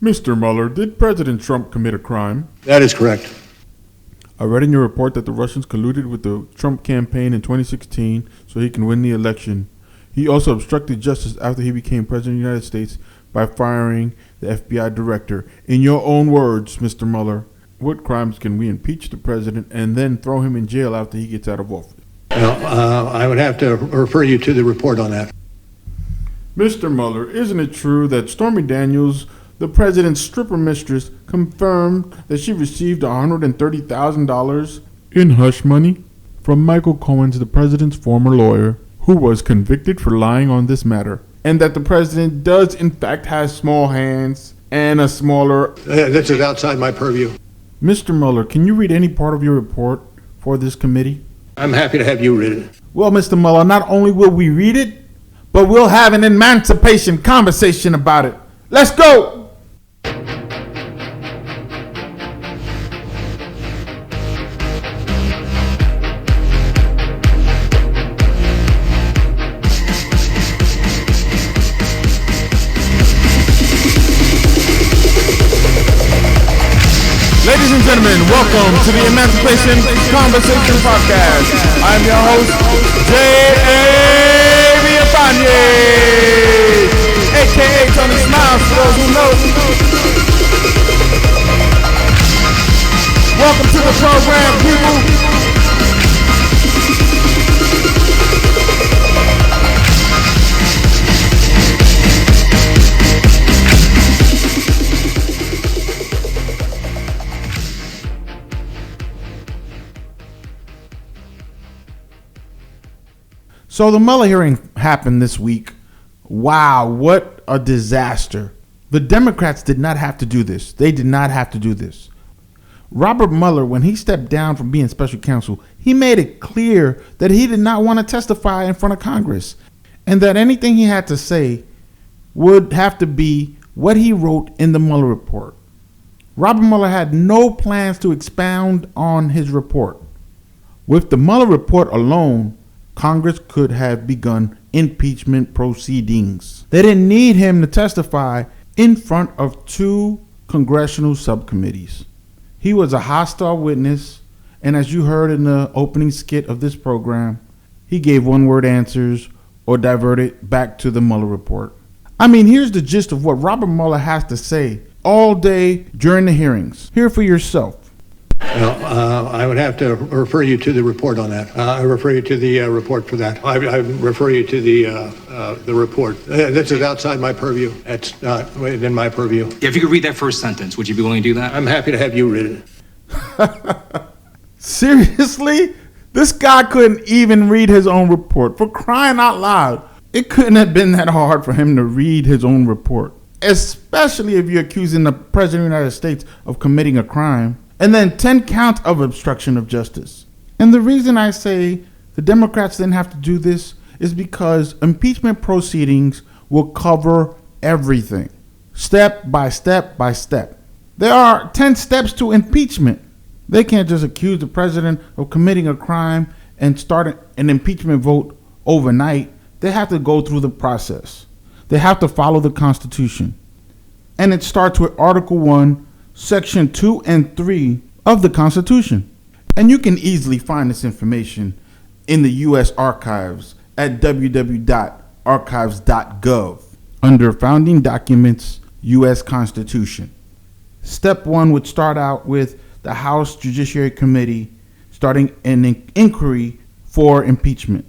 Mr. Mueller, did President Trump commit a crime? That is correct. I read in your report that the Russians colluded with the Trump campaign in 2016 so he can win the election. He also obstructed justice after he became president of the United States by firing the FBI director. In your own words, Mr. Mueller, what crimes can we impeach the president and then throw him in jail after he gets out of office? Well, I would have to refer you to the report on that. Mr. Mueller, isn't it true that Stormy Daniels, the president's stripper mistress, confirmed that she received $130,000 in hush money from Michael Cohen's, the president's former lawyer, who was convicted for lying on this matter, and that the president does in fact have small hands and a smaller... This is outside my purview. Mr. Mueller, can you read any part of your report for this committee? I'm happy to have you read it. Well, Mr. Mueller, not only will we read it, but we'll have an emancipation conversation about it. Let's go! Ladies and gentlemen, welcome to the Emancipation Conversation Podcast. I'm your host, J.A. Villafañe, a.k.a. Tony Smiles for those who know. Welcome to the program, people. So the Mueller hearing happened this week. Wow, what a disaster. The Democrats did not have to do this. They did not have to do this. Robert Mueller, when he stepped down from being special counsel, he made it clear that he did not want to testify in front of Congress, and that anything he had to say would have to be what he wrote in the Mueller report. Robert Mueller had no plans to expound on his report. With the Mueller report alone, Congress could have begun impeachment proceedings. They didn't need him to testify in front of two congressional subcommittees. He was a hostile witness, and as you heard in the opening skit of this program, he gave one-word answers or diverted back to the Mueller report. I mean, here's the gist of what Robert Mueller has to say all day during the hearings. Hear for yourself. Well, I would have to refer you to the report on that. I refer you to the report for that. I refer you to the report. This is outside my purview. It's not within my purview. Yeah, if you could read that first sentence, would you be willing to do that? I'm happy to have you read it. Seriously? This guy couldn't even read his own report. For crying out loud. It couldn't have been that hard for him to read his own report. Especially if you're accusing the President of the United States of committing a crime. And then 10 counts of obstruction of justice. And the reason I say the Democrats didn't have to do this is because impeachment proceedings will cover everything, step by step by step. There are 10 steps to impeachment. They can't just accuse the president of committing a crime and start an impeachment vote overnight. They have to go through the process. They have to follow the Constitution. And it starts with Article 1, Section 2 and 3 of the Constitution. And you can easily find this information in the U.S. Archives at www.archives.gov under Founding Documents, U.S. Constitution. Step 1 would start out with the House Judiciary Committee starting an inquiry for impeachment.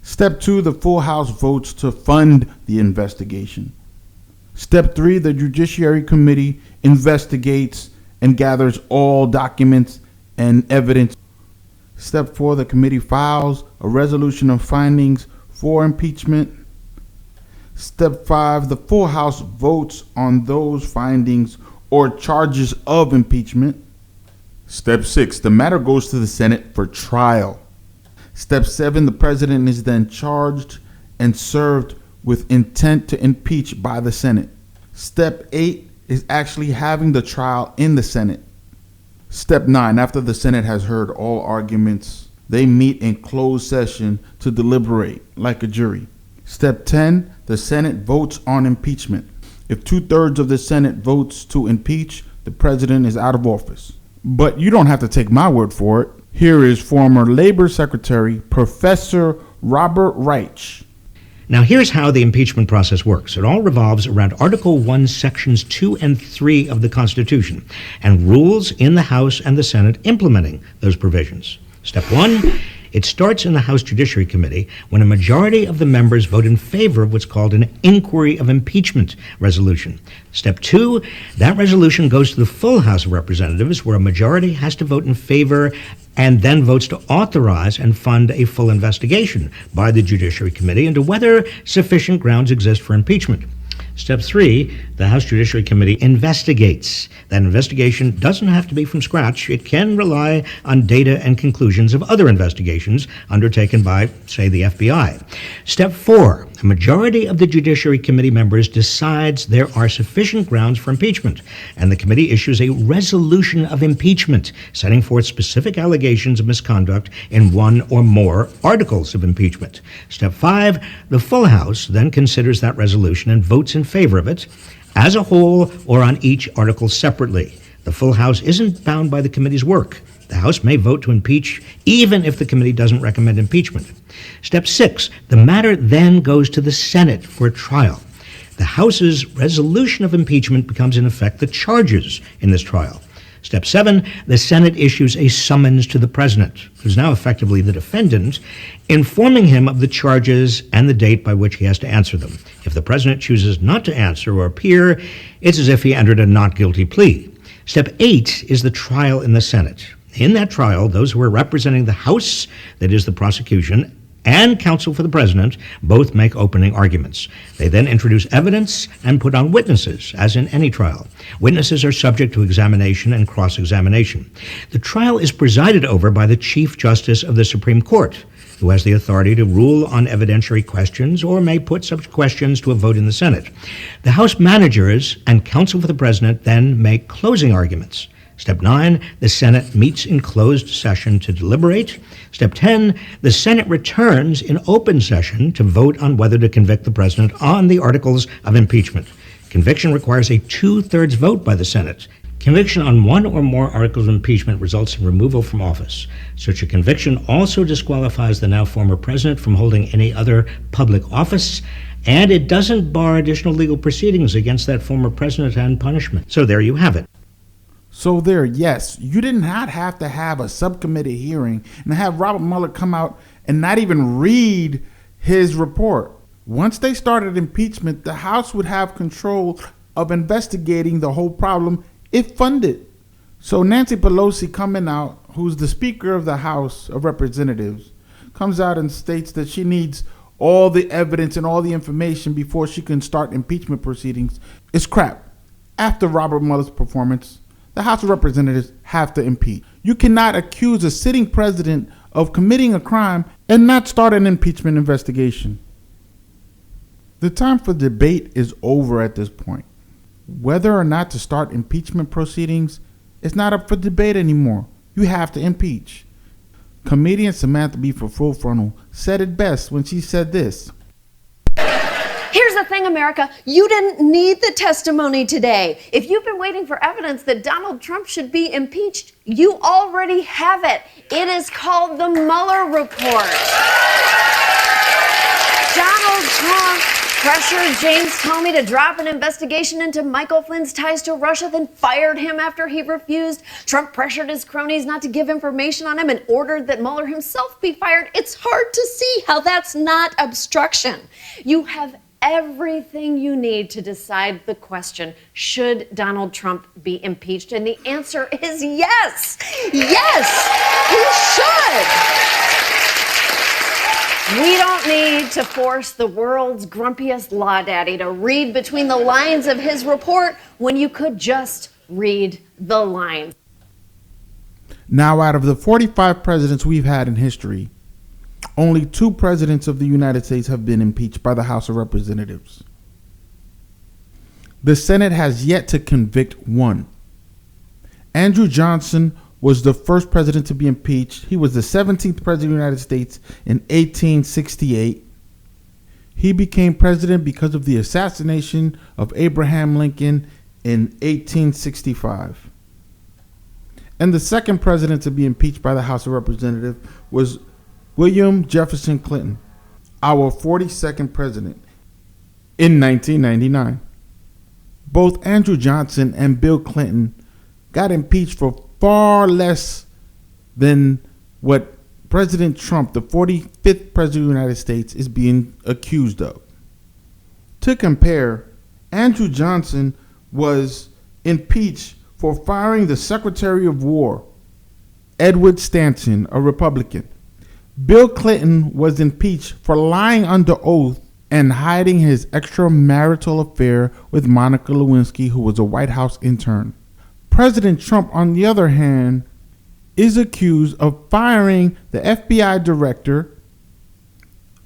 Step 2, the full House votes to fund the investigation. Step 3, the Judiciary Committee investigates and gathers all documents and evidence. Step 4, the committee files a resolution of findings for impeachment. Step 5, the full House votes on those findings or charges of impeachment. Step 6, the matter goes to the Senate for trial. Step 7, the president is then charged and served with intent to impeach by the Senate. Step 8 is actually having the trial in the Senate. Step 9, after the Senate has heard all arguments, they meet in closed session to deliberate like a jury. Step 10, the Senate votes on impeachment. If 2/3 of the Senate votes to impeach, the president is out of office. But you don't have to take my word for it. Here is former Labor Secretary Professor Robert Reich. Now, here's how the impeachment process works. It all revolves around Article 1, Sections 2 and 3 of the Constitution, and rules in the House and the Senate implementing those provisions. Step 1, it starts in the House Judiciary Committee when a majority of the members vote in favor of what's called an inquiry of impeachment resolution. Step 2, that resolution goes to the full House of Representatives, where a majority has to vote in favor and then votes to authorize and fund a full investigation by the Judiciary Committee into whether sufficient grounds exist for impeachment. Step 3, the House Judiciary Committee investigates. That investigation doesn't have to be from scratch. It can rely on data and conclusions of other investigations undertaken by, say, the FBI. Step 4, a majority of the Judiciary Committee members decides there are sufficient grounds for impeachment, and the committee issues a resolution of impeachment, setting forth specific allegations of misconduct in one or more articles of impeachment. Step 5, the full House then considers that resolution and votes in favor of it, as a whole or on each article separately. The full House isn't bound by the committee's work. The House may vote to impeach even if the committee doesn't recommend impeachment. Step 6, the matter then goes to the Senate for a trial. The House's resolution of impeachment becomes in effect the charges in this trial. Step 7, the Senate issues a summons to the president, who's now effectively the defendant, informing him of the charges and the date by which he has to answer them. If the president chooses not to answer or appear, it's as if he entered a not guilty plea. Step 8 is the trial in the Senate. In that trial, those who are representing the House, that is the prosecution, and counsel for the president both make opening arguments. They then introduce evidence and put on witnesses, as in any trial. Witnesses are subject to examination and cross-examination. The trial is presided over by the Chief Justice of the Supreme Court, who has the authority to rule on evidentiary questions or may put such questions to a vote in the Senate. The House managers and counsel for the president then make closing arguments. Step 9, the Senate meets in closed session to deliberate. Step 10, the Senate returns in open session to vote on whether to convict the president on the articles of impeachment. Conviction requires a 2/3 vote by the Senate. Conviction on one or more articles of impeachment results in removal from office. Such a conviction also disqualifies the now former president from holding any other public office, and it doesn't bar additional legal proceedings against that former president and punishment. So there you have it. So there, yes, you did not have to have a subcommittee hearing and have Robert Mueller come out and not even read his report. Once they started impeachment, the House would have control of investigating the whole problem if funded. So Nancy Pelosi coming out, who's the Speaker of the House of Representatives, comes out and states that she needs all the evidence and all the information before she can start impeachment proceedings is crap. After Robert Mueller's performance, the House of Representatives have to impeach. You cannot accuse a sitting president of committing a crime and not start an impeachment investigation. The time for debate is over at this point. Whether or not to start impeachment proceedings is not up for debate anymore. You have to impeach. Comedian Samantha Bee for Full Frontal said it best when she said this. Here's the thing, America. You didn't need the testimony today. If you've been waiting for evidence that Donald Trump should be impeached, you already have it. It is called the Mueller report. Donald Trump pressured James Comey to drop an investigation into Michael Flynn's ties to Russia, then fired him after he refused. Trump pressured his cronies not to give information on him and ordered that Mueller himself be fired. It's hard to see how that's not obstruction. You have everything you need to decide the question, should Donald Trump be impeached? And the answer is yes. Yes, he should. We don't need to force the world's grumpiest law daddy to read between the lines of his report when you could just read the lines. Now, out of the 45 presidents we've had in history, only 2 presidents of the United States have been impeached by the House of Representatives. The Senate has yet to convict one. Andrew Johnson was the first president to be impeached. He was the 17th president of the United States in 1868. He became president because of the assassination of Abraham Lincoln in 1865. And the second president to be impeached by the House of Representatives was William Jefferson Clinton, our 42nd president, in 1999. Both Andrew Johnson and Bill Clinton got impeached for far less than what President Trump, the 45th president of the United States, is being accused of. To compare, Andrew Johnson was impeached for firing the Secretary of War, Edward Stanton, a Republican. Bill Clinton was impeached for lying under oath and hiding his extramarital affair with Monica Lewinsky, who was a White House intern. President Trump, on the other hand, is accused of firing the FBI director,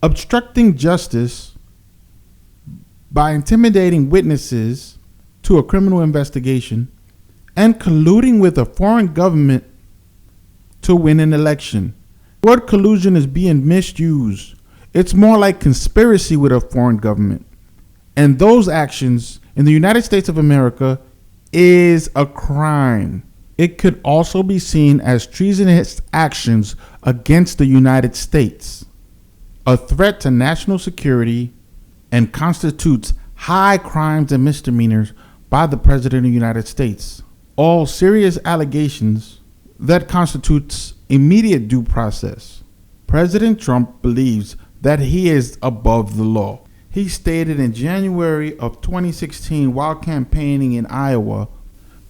obstructing justice by intimidating witnesses to a criminal investigation, and colluding with a foreign government to win an election. The word collusion is being misused. It's more like conspiracy with a foreign government. And those actions in the United States of America is a crime. It could also be seen as treasonous actions against the United States, a threat to national security, and constitutes high crimes and misdemeanors by the President of the United States. All serious allegations that constitutes immediate due process. President Trump believes that he is above the law. He stated in January of 2016 while campaigning in Iowa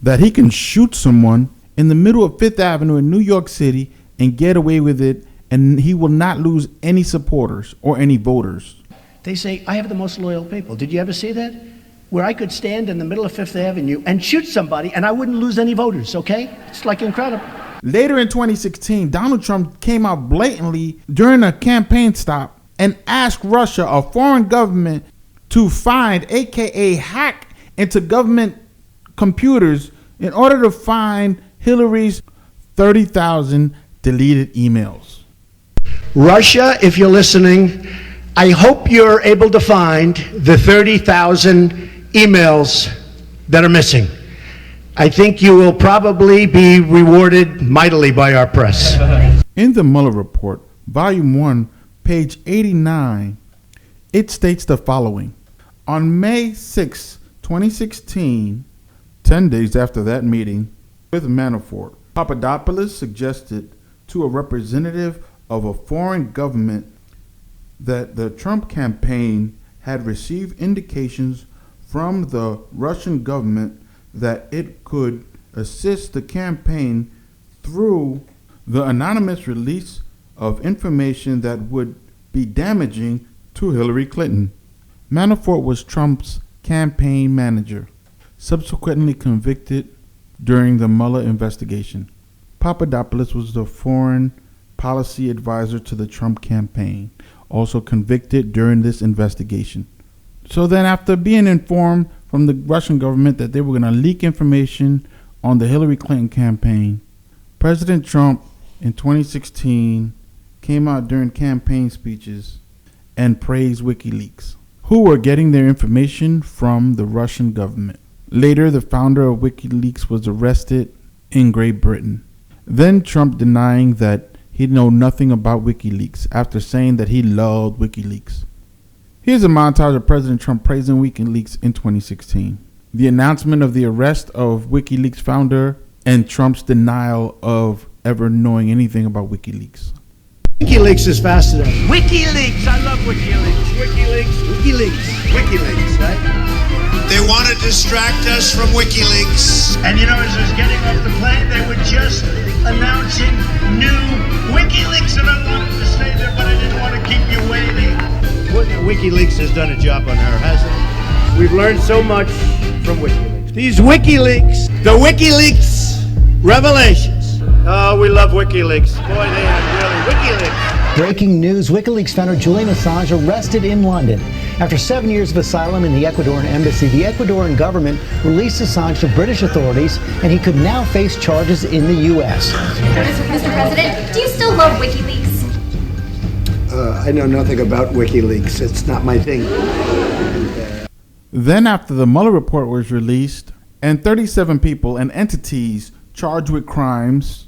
that he can shoot someone in the middle of Fifth Avenue in New York City and get away with it, and he will not lose any supporters or any voters. They say, I have the most loyal people. Did you ever see that? Where I could stand in the middle of Fifth Avenue and shoot somebody and I wouldn't lose any voters, okay? It's like incredible. Later in 2016, Donald Trump came out blatantly during a campaign stop and asked Russia, a foreign government, to find, aka hack, into government computers in order to find Hillary's 30,000 deleted emails. Russia, if you're listening, I hope you're able to find the 30,000 emails that are missing. I think you will probably be rewarded mightily by our press. In the Mueller report, volume 1, page 89, it states the following. On May 6, 2016, 10 days after that meeting with Manafort, Papadopoulos suggested to a representative of a foreign government that the Trump campaign had received indications from the Russian government that it could assist the campaign through the anonymous release of information that would be damaging to Hillary Clinton. Manafort was Trump's campaign manager, subsequently convicted during the Mueller investigation. Papadopoulos was the foreign policy advisor to the Trump campaign, also convicted during this investigation. So then, after being informed from the Russian government that they were going to leak information on the Hillary Clinton campaign, President Trump in 2016 came out during campaign speeches and praised WikiLeaks, who were getting their information from the Russian government. Later, the founder of WikiLeaks was arrested in Great Britain. Then Trump denying that he knew nothing about WikiLeaks after saying that he loved WikiLeaks. Here's a montage of President Trump praising WikiLeaks in 2016. The announcement of the arrest of WikiLeaks founder and Trump's denial of ever knowing anything about WikiLeaks. WikiLeaks is fascinating. WikiLeaks, I love WikiLeaks. WikiLeaks, right? They want to distract us from WikiLeaks. And you know, as I was getting off the plane, they were just announcing new WikiLeaks, and I wanted to stay there, but I didn't want to keep you waiting. WikiLeaks has done a job on her, hasn't it? We've learned so much from WikiLeaks. These WikiLeaks, the WikiLeaks revelations. Oh, we love WikiLeaks. Boy, they have really WikiLeaks. Breaking news, WikiLeaks founder Julian Assange arrested in London. After 7 years of asylum in the Ecuadorian embassy, the Ecuadorian government released Assange to British authorities, and he could now face charges in the U.S. Mr. President, do you still love WikiLeaks? I know nothing about WikiLeaks. It's not my thing. Then after the Mueller report was released, and 37 people and entities charged with crimes,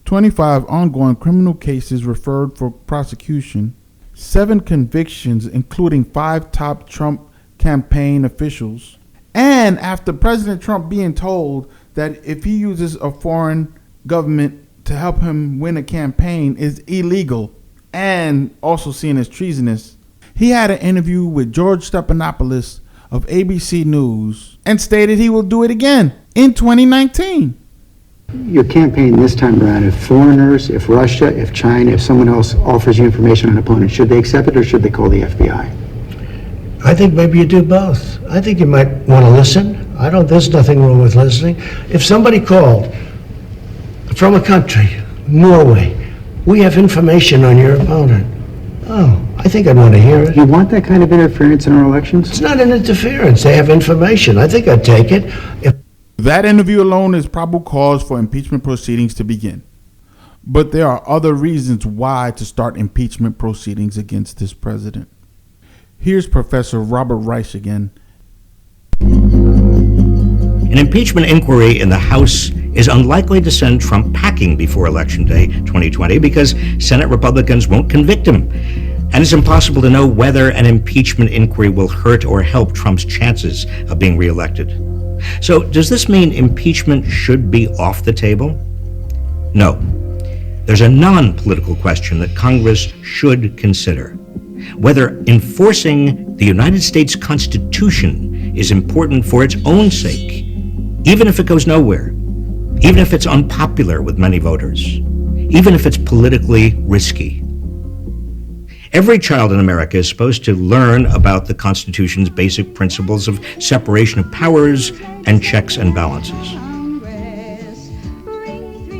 25 ongoing criminal cases referred for prosecution, 7 convictions including 5 top Trump campaign officials, and after President Trump being told that if he uses a foreign government to help him win a campaign is illegal and also seen as treasonous, he had an interview with George Stephanopoulos of ABC News and stated he will do it again in 2019. Your campaign this time around, if foreigners, if Russia, if China, if someone else offers you information on an opponent, should they accept it or should they call the FBI? I think maybe you do both. I think you might want to listen. There's nothing wrong with listening. If somebody called from a country, Norway, we have information on your opponent. Oh, I think I'd want to hear it. You want that kind of interference in our elections? It's not an interference. They have information. I think I'd take it. That interview alone is probable cause for impeachment proceedings to begin. But there are other reasons why to start impeachment proceedings against this president. Here's Professor Robert Reich again. An impeachment inquiry in the House is unlikely to send Trump packing before Election Day 2020 because Senate Republicans won't convict him. And it's impossible to know whether an impeachment inquiry will hurt or help Trump's chances of being reelected. So does this mean impeachment should be off the table? No. There's a non-political question that Congress should consider. Whether enforcing the United States Constitution is important for its own sake, even if it goes nowhere, even if it's unpopular with many voters, even if it's politically risky. Every child in America is supposed to learn about the Constitution's basic principles of separation of powers and checks and balances.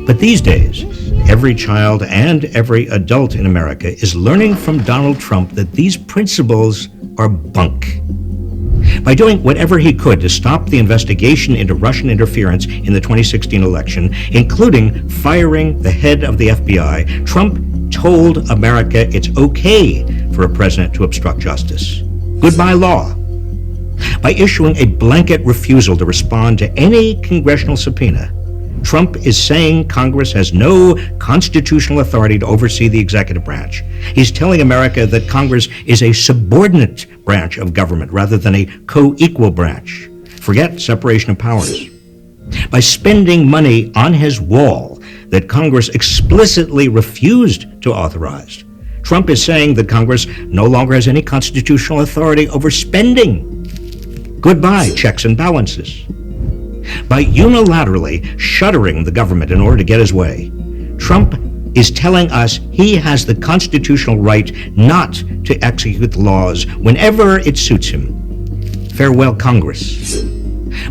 But these days, every child and every adult in America is learning from Donald Trump that these principles are bunk. By doing whatever he could to stop the investigation into Russian interference in the 2016 election, including firing the head of the FBI, Trump told America it's okay for a president to obstruct justice. Goodbye law. By issuing a blanket refusal to respond to any congressional subpoena, Trump is saying Congress has no constitutional authority to oversee the executive branch. He's telling America that Congress is a subordinate branch of government rather than a co-equal branch. Forget separation of powers. By spending money on his wall that Congress explicitly refused to authorize, Trump is saying that Congress no longer has any constitutional authority over spending. Goodbye checks and balances. By unilaterally shuttering the government in order to get his way, Trump is telling us he has the constitutional right not to execute the laws whenever it suits him. Farewell, Congress.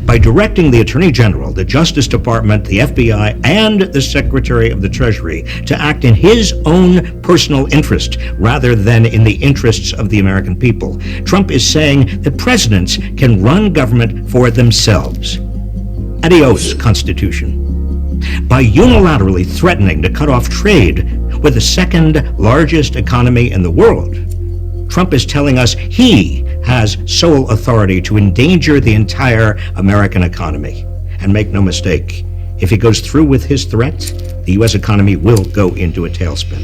By directing the Attorney General, the Justice Department, the FBI, and the Secretary of the Treasury to act in his own personal interest rather than in the interests of the American people, Trump is saying that presidents can run government for themselves. Adios, Constitution. By unilaterally threatening to cut off trade with the second largest economy in the world, Trump is telling us he has sole authority to endanger the entire American economy. And make no mistake, if he goes through with his threat, the U.S. economy will go into a tailspin.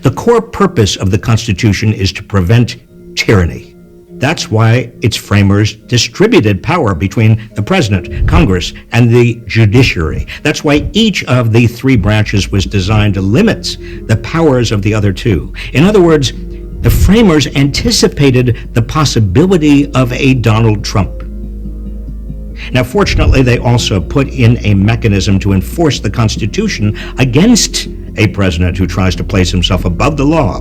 The core purpose of the Constitution is to prevent tyranny. That's why its framers distributed power between the president, Congress, and the judiciary. That's why each of the three branches was designed to limit the powers of the other two. In other words, the framers anticipated the possibility of a Donald Trump. Now, fortunately, they also put in a mechanism to enforce the Constitution against a president who tries to place himself above the law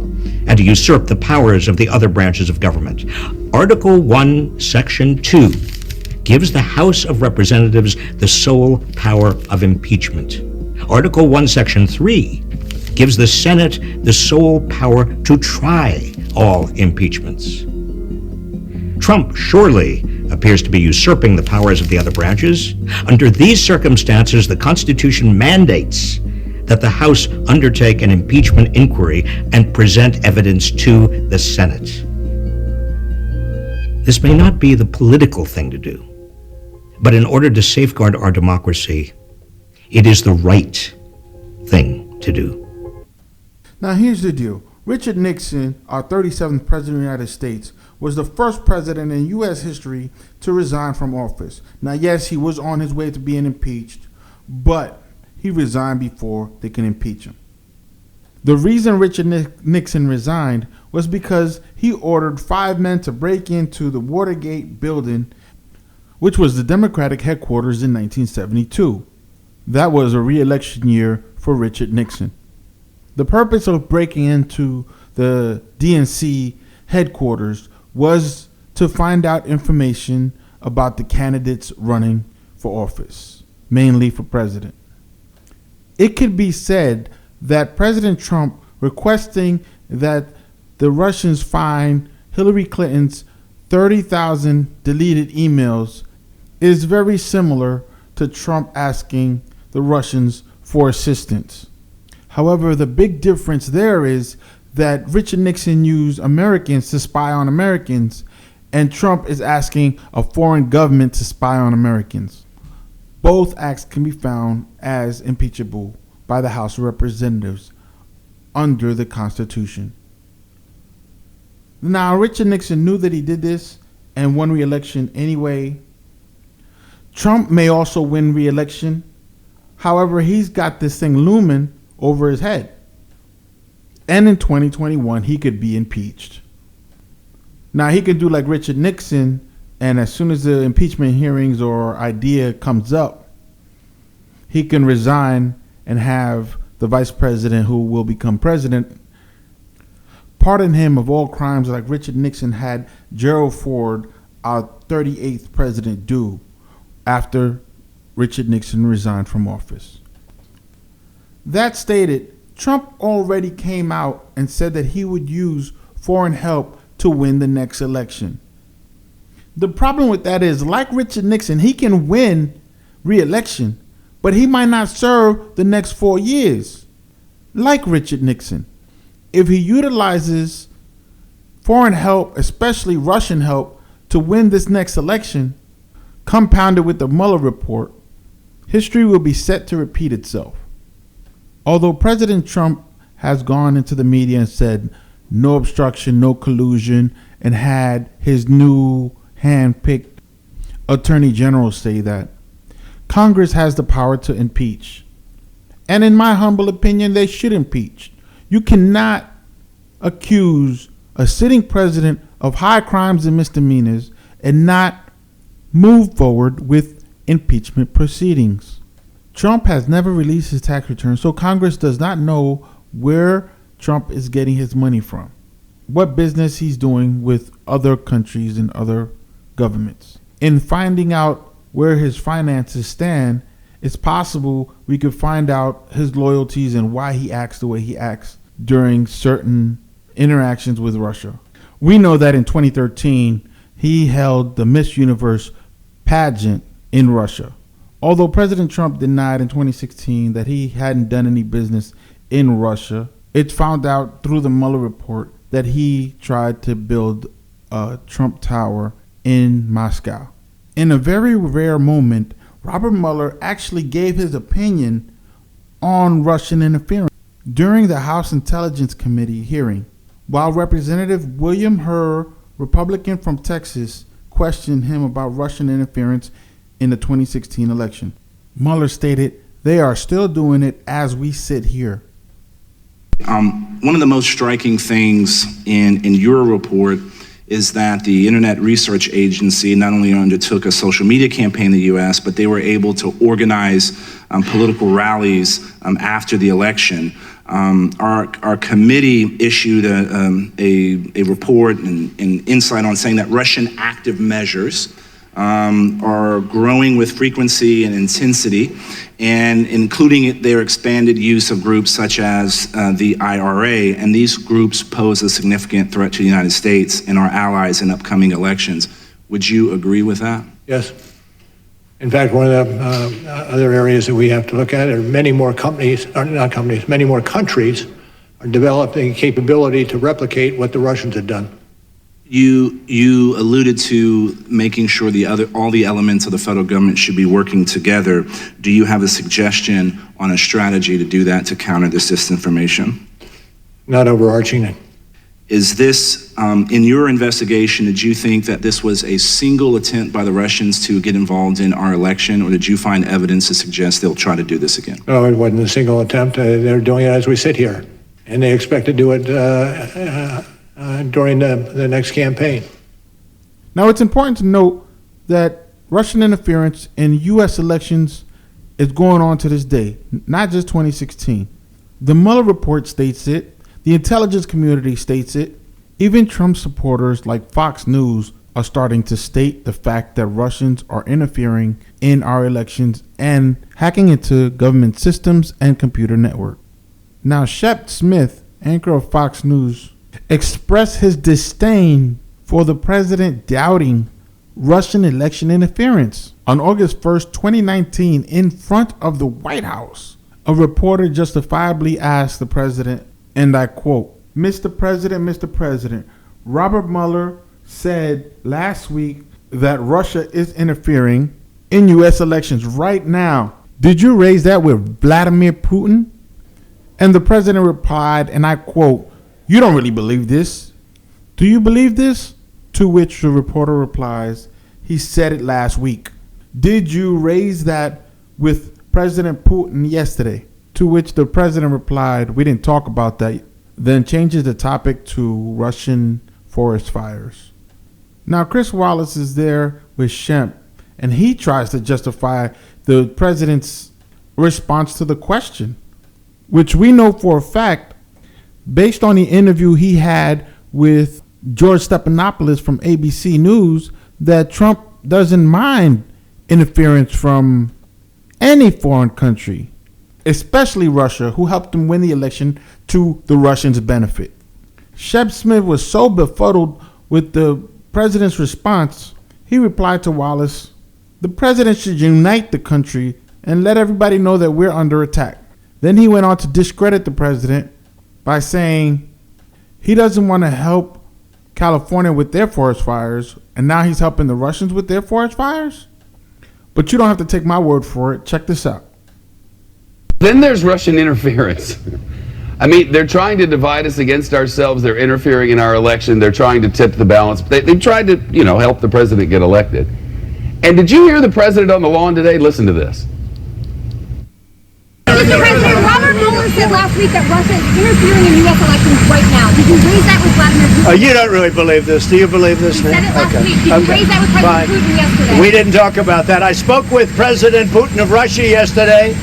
and to usurp the powers of the other branches of government. Article 1, Section 2 gives the House of Representatives the sole power of impeachment. Article 1, Section 3 gives the Senate the sole power to try all impeachments. Trump surely appears to be usurping the powers of the other branches. Under these circumstances, the Constitution mandates that the House undertake an impeachment inquiry and present evidence to the Senate. This may not be the political thing to do, but in order to safeguard our democracy, it is the right thing to do. Now here's the deal. Richard Nixon, our 37th President of the United States, was the first president in U.S. history to resign from office. Now yes, he was on his way to being impeached, but he resigned before they can impeach him. The reason Richard Nixon resigned was because he ordered 5 men to break into the Watergate building, which was the Democratic headquarters in 1972. That was a re-election year for Richard Nixon. The purpose of breaking into the DNC headquarters was to find out information about the candidates running for office, mainly for president. It could be said that President Trump requesting that the Russians find Hillary Clinton's 30,000 deleted emails is very similar to Trump asking the Russians for assistance. However, the big difference there is that Richard Nixon used Americans to spy on Americans, and Trump is asking a foreign government to spy on Americans. Both acts can be found as impeachable by the House of Representatives under the Constitution. Now, Richard Nixon knew that he did this and won re-election anyway. Trump may also win re-election. However, he's got this thing looming over his head. And in 2021, he could be impeached. Now, he could do like Richard Nixon, and as soon as the impeachment hearings or idea comes up, he can resign and have the vice president who will become president pardon him of all crimes like Richard Nixon had Gerald Ford, our 38th president, do after Richard Nixon resigned from office. That stated, Trump already came out and said that he would use foreign help to win the next election. The problem with that is, like Richard Nixon, he can win re-election, but he might not serve the next 4 years. Like Richard Nixon, if he utilizes foreign help, especially Russian help, to win this next election, compounded with the Mueller report, history will be set to repeat itself. Although President Trump has gone into the media and said no obstruction, no collusion, and had his new hand-picked attorney general say that, Congress has the power to impeach. And in my humble opinion, they should impeach. You cannot accuse a sitting president of high crimes and misdemeanors and not move forward with impeachment proceedings. Trump has never released his tax return, so Congress does not know where Trump is getting his money from, what business he's doing with other countries and other governments. In finding out where his finances stand, it's possible we could find out his loyalties and why he acts the way he acts during certain interactions with Russia. We know that in 2013, he held the Miss Universe pageant in Russia. Although President Trump denied in 2016 that he hadn't done any business in Russia, it's found out through the Mueller report that he tried to build a Trump Tower in Moscow. In a very rare moment, Robert Mueller actually gave his opinion on Russian interference during the House Intelligence Committee hearing, while Representative William Hur, Republican from Texas, questioned him about Russian interference in the 2016 election. Mueller stated, "They are still doing it as we sit here." One of the most striking things in your report is that the Internet Research Agency not only undertook a social media campaign in the U.S., but they were able to organize political rallies after the election. Our committee issued a report and insight on saying that Russian active measures are growing with frequency and intensity, and including their expanded use of groups such as the IRA, and these groups pose a significant threat to the United States and our allies in upcoming elections. Would you agree with that? Yes. In fact, one of the other areas that we have to look at are many more countries are developing capability to replicate what the Russians had done. You alluded to making sure all the elements of the federal government should be working together. Do you have a suggestion on a strategy to do that to counter this disinformation? Not overarching. Is this, in your investigation, did you think that this was a single attempt by the Russians to get involved in our election, or did you find evidence to suggest they'll try to do this again? No, it wasn't a single attempt. They're doing it as we sit here, and they expect to do it during the next campaign. Now, it's important to note that Russian interference in U.S. elections is going on to this day, not just 2016. The Mueller report states it. The intelligence community states it. Even Trump supporters like Fox News are starting to state the fact that Russians are interfering in our elections and hacking into government systems and computer network. Now, Shep Smith, anchor of Fox News, expressed his disdain for the president doubting Russian election interference. On August 1st, 2019, in front of the White House, a reporter justifiably asked the president, and I quote, Mr. President, Robert Mueller said last week that Russia is interfering in U.S. elections right now. Did you raise that with Vladimir Putin? And the president replied, and I quote, you don't really believe this. Do you believe this? To which the reporter replies, he said it last week. Did you raise that with President Putin yesterday? To which the president replied, we didn't talk about that. Then changes the topic to Russian forest fires. Now, Chris Wallace is there with Shemp, and he tries to justify the president's response to the question, which we know for a fact, based on the interview he had with George Stephanopoulos from ABC News, that Trump doesn't mind interference from any foreign country, especially Russia, who helped him win the election to the Russians' benefit. Shep Smith was so befuddled with the president's response, he replied to Wallace, the president should unite the country and let everybody know that we're under attack. Then he went on to discredit the president by saying he doesn't want to help California with their forest fires, and now he's helping the Russians with their forest fires? But you don't have to take my word for it. Check this out. Then there's Russian interference. I mean, they're trying to divide us against ourselves. They're interfering in our election. They're trying to tip the balance. They tried to, help the president get elected. And did you hear the president on the lawn today? Listen to this. Mr. President, Robert Mueller said last week that Russia is interfering in U.S. elections right now. Did you raise that with Vladimir Putin? You don't really believe this. Do you believe this? You said it last week. Did you raise that with President Putin yesterday? We didn't talk about that. I spoke with President Putin of Russia yesterday.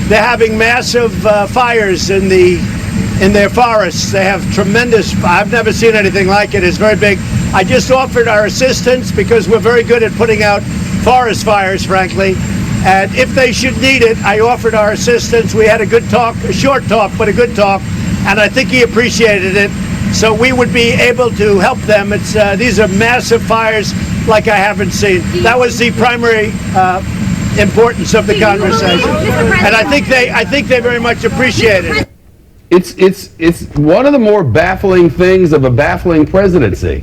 They're having massive fires in their forests. They have tremendous, I've never seen anything like it. It's very big. I just offered our assistance because we're very good at putting out forest fires, frankly. And if they should need it, I offered our assistance. We had a good talk, a short talk, but a good talk. And I think he appreciated it. So we would be able to help them. These are massive fires like I haven't seen. That was the primary importance of the conversation. And I think they very much appreciated it. It's one of the more baffling things of a baffling presidency.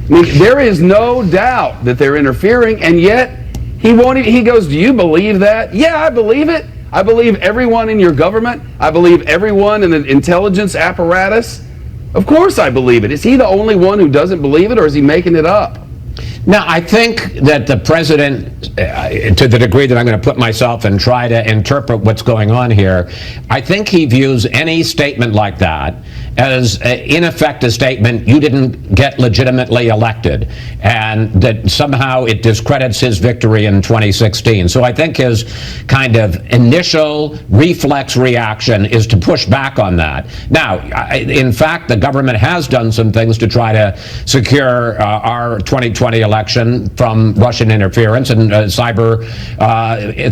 I mean, there is no doubt that they're interfering, and yet he goes, do you believe that? Yeah, I believe it. I believe everyone in your government. I believe everyone in the intelligence apparatus. Of course I believe it. Is he the only one who doesn't believe it, or is he making it up? Now, I think that the president, to the degree that I'm going to put myself and try to interpret what's going on here, I think he views any statement like that as, in effect, a statement, you didn't get legitimately elected, and that somehow it discredits his victory in 2016. So I think his kind of initial reflex reaction is to push back on that. Now, in fact, the government has done some things to try to secure our 2020 election from Russian interference and cyber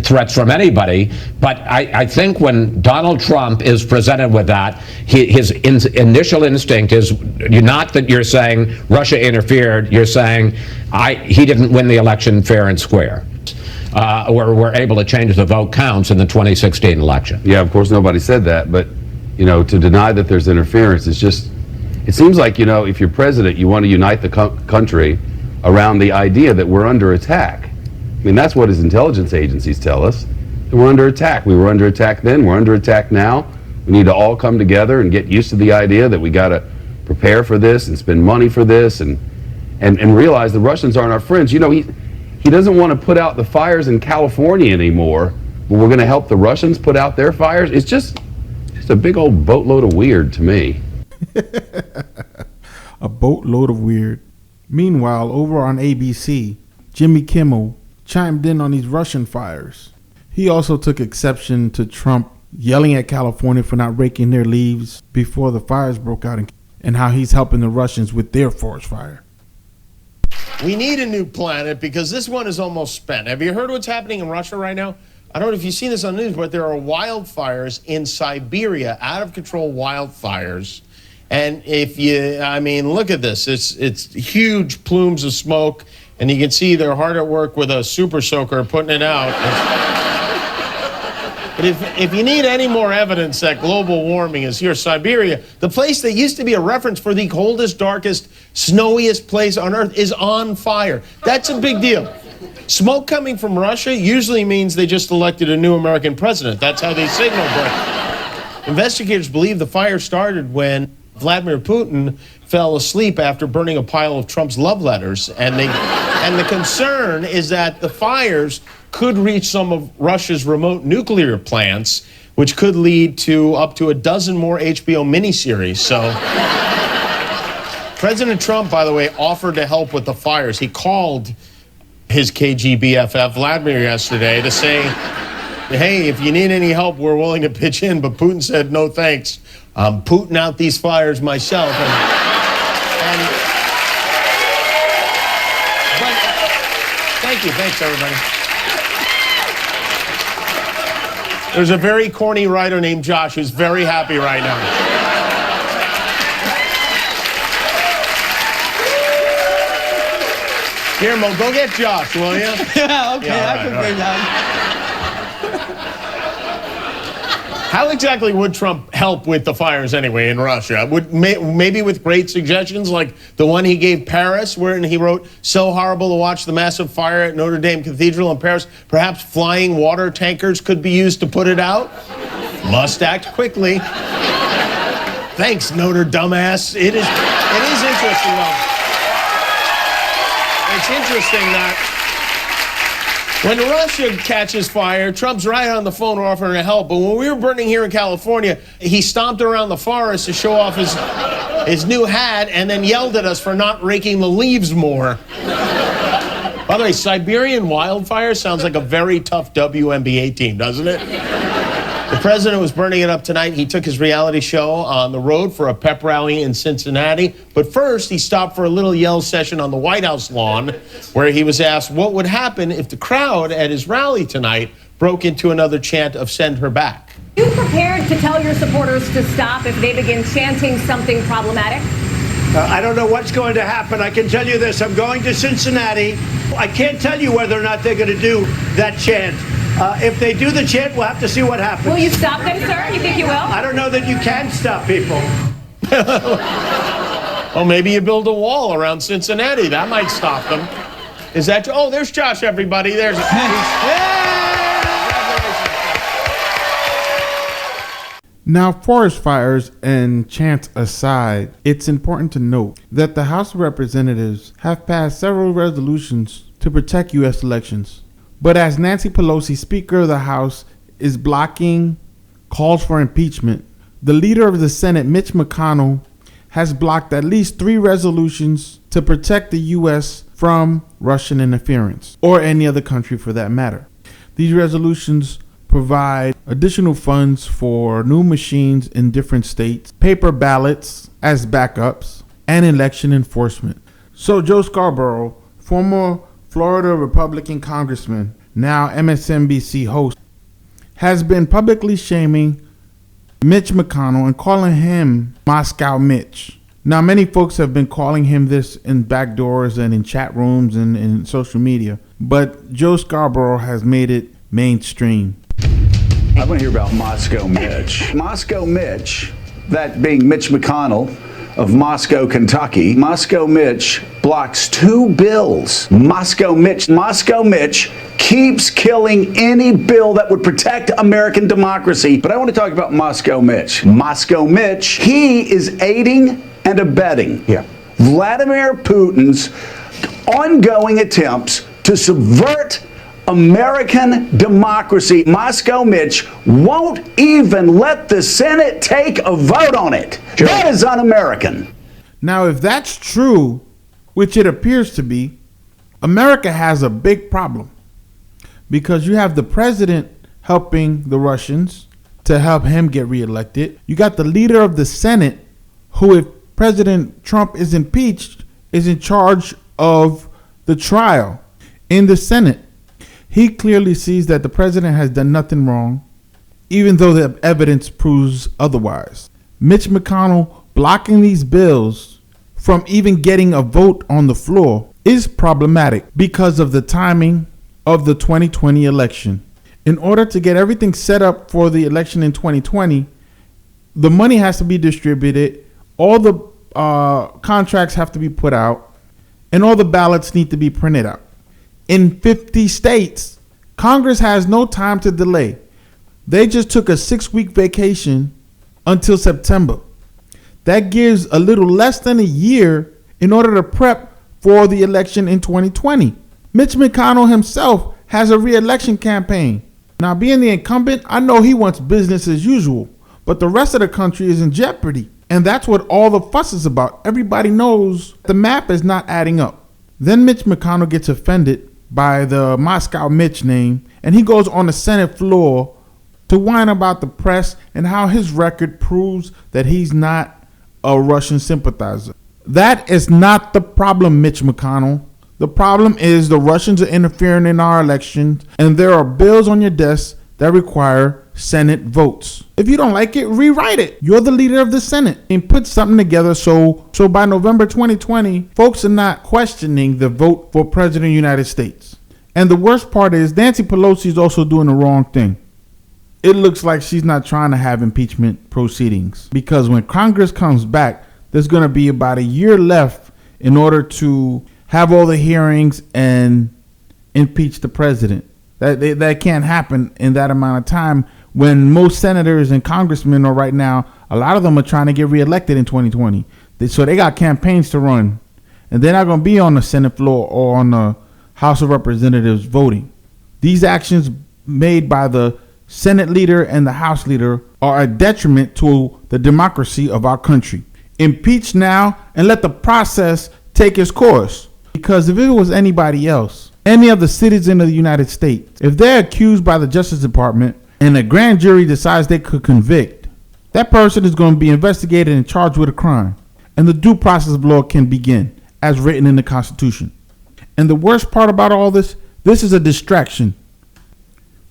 threats from anybody. But I think when Donald Trump is presented with that, his initial instinct is not that you're saying Russia interfered, you're saying he didn't win the election fair and square. were able to change the vote counts in the 2016 election. Yeah, of course, nobody said that, but, to deny that there's interference is just, it seems like, if you're president, you want to unite the country around the idea that we're under attack. I mean, that's what his intelligence agencies tell us. That we're under attack. We were under attack then, we're under attack now. We need to all come together and get used to the idea that we got to prepare for this and spend money for this and realize the Russians aren't our friends. He doesn't want to put out the fires in California anymore, but we're going to help the Russians put out their fires. It's just a big old boatload of weird to me. A boatload of weird. Meanwhile, over on ABC, Jimmy Kimmel chimed in on these Russian fires. He also took exception to Trump yelling at California for not raking their leaves before the fires broke out and how he's helping the Russians with their forest fire. We need a new planet because this one is almost spent. Have you heard what's happening in Russia right now? I don't know if you've seen this on the news, but there are wildfires in Siberia, out of control wildfires. And look at this. It's huge plumes of smoke, and you can see they're hard at work with a super soaker putting it out. But if you need any more evidence that global warming is here, Siberia, the place that used to be a reference for the coldest, darkest, snowiest place on Earth, is on fire. That's a big deal. Smoke coming from Russia usually means they just elected a new American president. That's how they signal break. Investigators believe the fire started when Vladimir Putin fell asleep after burning a pile of Trump's love letters. And the concern is that the fires could reach some of Russia's remote nuclear plants, which could lead to up to a dozen more HBO miniseries. So President Trump, by the way, offered to help with the fires. He called his KGB BFF, Vladimir, yesterday to say, hey, if you need any help, we're willing to pitch in. But Putin said, no, thanks. I'm putting out these fires myself. Thanks, everybody. There's a very corny writer named Josh who's very happy right now. Here, Mo, go get Josh, will you? Yeah, okay, yeah, I can bring that. How exactly would Trump help with the fires anyway in Russia? Maybe with great suggestions like the one he gave Paris, wherein he wrote, so horrible to watch the massive fire at Notre Dame Cathedral in Paris. Perhaps flying water tankers could be used to put it out. Must act quickly. Thanks, Notre Dumbass. It is interesting, though. It's interesting that when Russia catches fire, Trump's right on the phone offering to help. But when we were burning here in California, he stomped around the forest to show off his new hat and then yelled at us for not raking the leaves more. By the way, Siberian wildfire sounds like a very tough WNBA team, doesn't it? The president was burning it up tonight. He took his reality show on the road for a pep rally in Cincinnati. But first, he stopped for a little yell session on the White House lawn, where he was asked what would happen if the crowd at his rally tonight broke into another chant of "Send her back." Are you prepared to tell your supporters to stop if they begin chanting something problematic? I don't know what's going to happen. I can tell you this. I'm going to Cincinnati. I can't tell you whether or not they're going to do that chant. If they do the chant, we'll have to see what happens. Will you stop them, sir? You think you will? I don't know that you can stop people. Well, maybe you build a wall around Cincinnati. That might stop them. Is that... Oh, there's Josh, everybody. There's... Now, forest fires and chants aside, it's important to note that the House of Representatives have passed several resolutions to protect U.S. elections. But as Nancy Pelosi, Speaker of the House, is blocking calls for impeachment, the leader of the Senate, Mitch McConnell, has blocked at least 3 resolutions to protect the U.S. from Russian interference, or any other country for that matter. These resolutions provide additional funds for new machines in different states, paper ballots as backups, and election enforcement. So Joe Scarborough, former Florida Republican congressman, now MSNBC host, has been publicly shaming Mitch McConnell and calling him Moscow Mitch. Now, many folks have been calling him this in back doors and in chat rooms and in social media, but Joe Scarborough has made it mainstream. I want to hear about Moscow Mitch. Moscow Mitch, that being Mitch McConnell of Moscow, Kentucky. Moscow Mitch blocks 2 bills. Moscow Mitch keeps killing any bill that would protect American democracy. But I want to talk about Moscow Mitch. Moscow Mitch, he is aiding and abetting Vladimir Putin's ongoing attempts to subvert American democracy. Moscow Mitch won't even let the Senate take a vote on it. That is un-American. Now, if that's true, which it appears to be, America has a big problem, because you have the president helping the Russians to help him get reelected. You got the leader of the Senate, who, if President Trump is impeached, is in charge of the trial in the Senate. He clearly sees that the president has done nothing wrong, even though the evidence proves otherwise. Mitch McConnell blocking these bills from even getting a vote on the floor is problematic because of the timing of the 2020 election. In order to get everything set up for the election in 2020, the money has to be distributed, all the contracts have to be put out, and all the ballots need to be printed out. In 50 states, Congress has no time to delay. They just took a 6-week vacation until September. That gives a little less than a year in order to prep for the election in 2020. Mitch McConnell himself has a re-election campaign. Now, being the incumbent, I know he wants business as usual, but the rest of the country is in jeopardy. And that's what all the fuss is about. Everybody knows the map is not adding up. Then Mitch McConnell gets offended by the Moscow Mitch name, and he goes on the Senate floor to whine about the press and how his record proves that he's not a Russian sympathizer. That is not the problem, Mitch McConnell. The problem is the Russians are interfering in our elections, and there are bills on your desk that require Senate votes. If you don't like it, rewrite it. You're the leader of the Senate, and put something together so by November 2020, folks are not questioning the vote for President of the United States. And the worst part is Nancy Pelosi is also doing the wrong thing. It looks like she's not trying to have impeachment proceedings, because when Congress comes back, there's going to be about a year left in order to have all the hearings and impeach the president. That can't happen in that amount of time, when most senators and congressmen are right now, a lot of them are trying to get reelected in 2020. So they got campaigns to run, and they're not going to be on the Senate floor or on the House of Representatives voting. These actions made by the Senate leader and the House leader are a detriment to the democracy of our country. Impeach now and let the process take its course. Because if it was anybody else, any of the citizens of the United States, if they're accused by the Justice Department and a grand jury decides they could convict, that person is going to be investigated and charged with a crime. And the due process of law can begin, as written in the Constitution. And the worst part about all this is a distraction.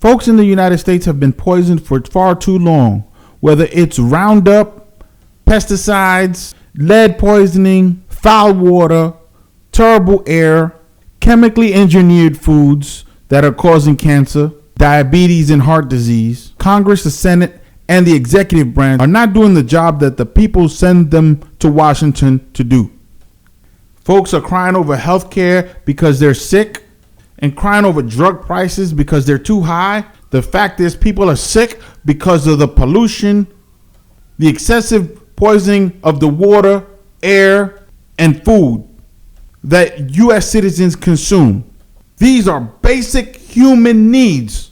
Folks in the United States have been poisoned for far too long, whether it's Roundup, pesticides, lead poisoning, foul water, terrible air, chemically engineered foods that are causing cancer, diabetes, and heart disease. Congress, the Senate, and the executive branch are not doing the job that the people send them to Washington to do. Folks are crying over health care because they're sick, and crying over drug prices because they're too high. The fact is, people are sick because of the pollution, the excessive poisoning of the water, air, and food that U.S. citizens consume. These are basic human needs.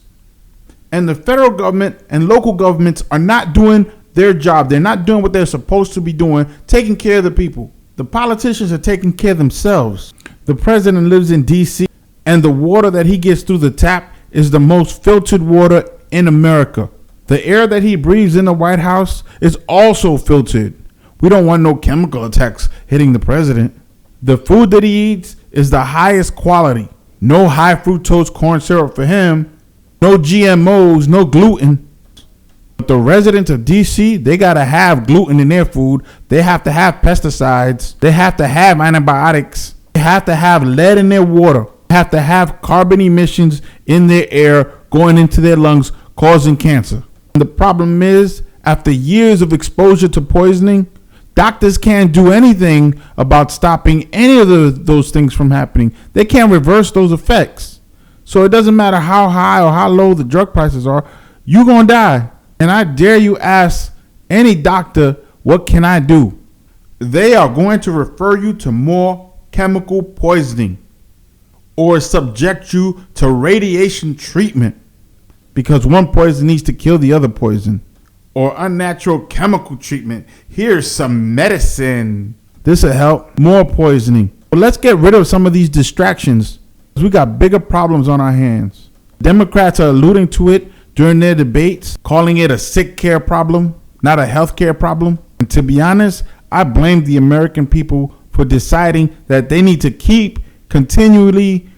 And the federal government and local governments are not doing their job. They're not doing what they're supposed to be doing, taking care of the people. The politicians are taking care of themselves. The president lives in D.C., and the water that he gets through the tap is the most filtered water in America. The air that he breathes in the White House is also filtered. We don't want no chemical attacks hitting the president. The food that he eats is the highest quality. No high fructose corn syrup for him. No GMOs, no gluten. The The residents of D.C., they got to have gluten in their food. They have to have pesticides. They have to have antibiotics. They have to have lead in their water. They have to have carbon emissions in their air going into their lungs, causing cancer. And the problem is, after years of exposure to poisoning, doctors can't do anything about stopping any of those things from happening. They can't reverse those effects. So it doesn't matter how high or how low the drug prices are, you're going to die. And I dare you ask any doctor, what can I do? They are going to refer you to more chemical poisoning or subject you to radiation treatment because one poison needs to kill the other poison, or unnatural chemical treatment. Here's some medicine. This will help. More poisoning. But let's get rid of some of these distractions. We got bigger problems on our hands. Democrats are alluding to it during their debates, calling it a sick care problem, not a health care problem. And to be honest, I blame the American people for deciding that they need to keep continually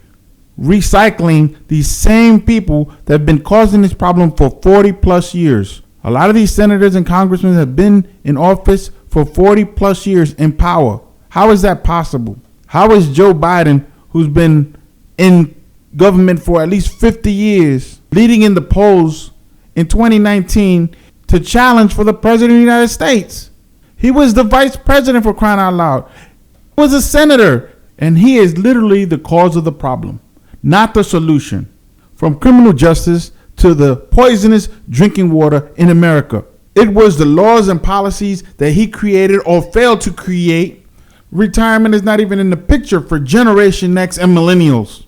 recycling these same people that have been causing this problem for 40 plus years. A lot of these senators and congressmen have been in office for 40 plus years in power. How is that possible? How is Joe Biden, who's been in government for at least 50 years, leading in the polls in 2019 to challenge for the president of the United States? He was the vice president, for crying out loud. He was a senator, and he is literally the cause of the problem, not the solution. From criminal justice to the poisonous drinking water in America. It was the laws and policies that he created or failed to create. Retirement is not even in the picture for Generation X and millennials.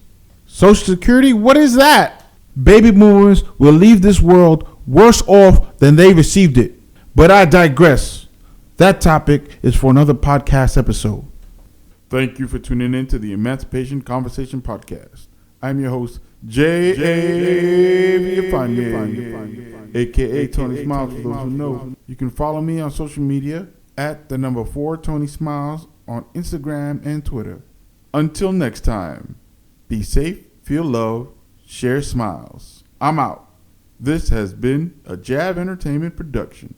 Social Security, what is that? Baby boomers will leave this world worse off than they received it. But I digress. That topic is for another podcast episode. Thank you for tuning in to the Emancipation Conversation Podcast. I'm your host, J.A. Villafañe, a.k.a. Tony Smiles for those who know. You can follow me on social media at the number 4 Tony Smiles on Instagram and Twitter. Until next time, be safe, feel love, share smiles. I'm out. This has been a Jab Entertainment production.